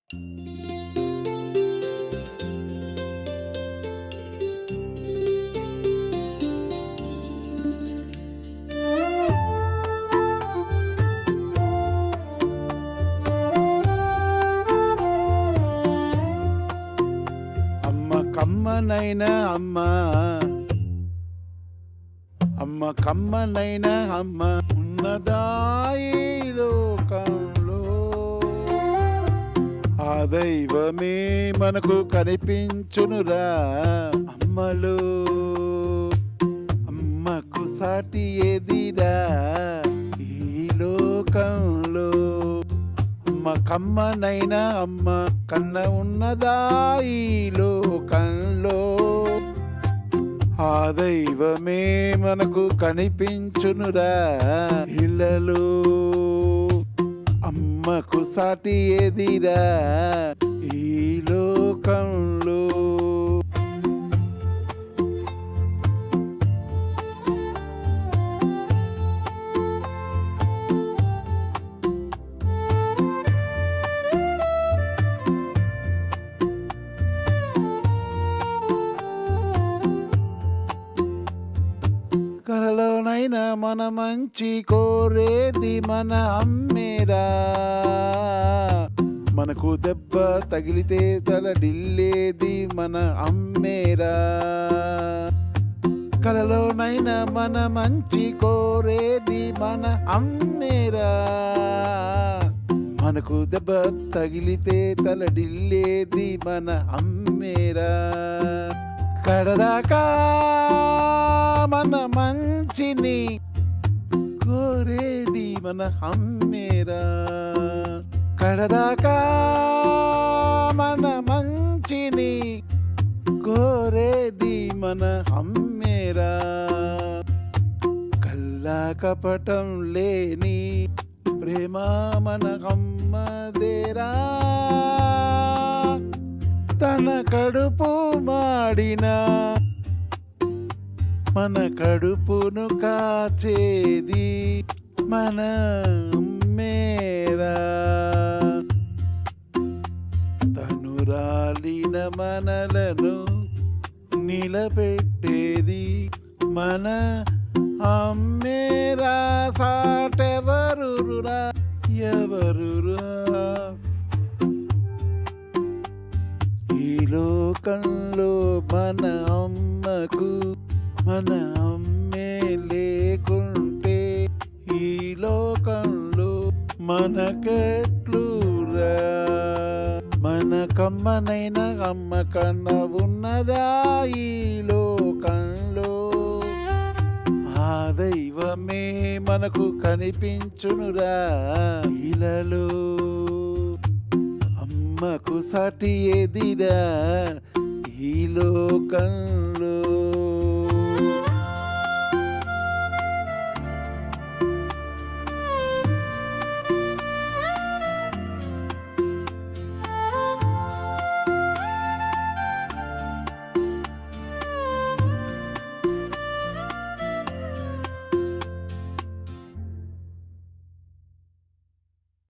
కమ్మనైనా అమ్మ కమ్మనైనా అమ్మ ఉన్నదా ఈ లోకంలో. ఆ దైవమే మనకు కనిపించునురా అమ్మలో. అమ్మకు సాటి ఏదిరా ఈ లోకంలో. అమ్మ కమ్మనైనా అమ్మ కన్న ఉన్నదా ఈ లోకంలో. ఆ దైవమే మనకు కనిపించునురా ఇళ్ళలో. అమ్మకు సాటి ఏదిరా ఈ లోకంలో. కలలోనైనా మన మంచి కోరేది మన అమ్మేరా. మనకు దెబ్బ తగిలితే తలడిల్లేది మన అమ్మేరా. కలలోనైనా మన మంచి కోరేది మన అమ్మేరా. మనకు దెబ్బ తగిలితే తలడిల్లేది మన అమ్మేరా. కడదాకా మన మంచిని కోరేది మన అమ్మేరా. కడదాకా మన మంచిని కోరేది మన అమ్మేరా. కల్లా కపటం లేని ప్రేమ మన అమ్మదేరా. తన కడుపు మాడిన మన కడుపును కాచేది మన అమ్మేరా. తను రాలిన మనలను నిలబెట్టేది మన అమ్మేరా. సాటెవరురా ఎవరురా ఈ లోకంలో. మన అమ్మకు మన అమ్మే లేకుంటే ఈ లోకంలో మనకెట్లురా. మన కమ్మనైనా అమ్మ కన్న ఉన్నదా ఈ లోకంలో. ఆ దైవమే మనకు కనిపించునురా ఇలలో. అమ్మకు సాటి ఏదిరా ఈ లోకం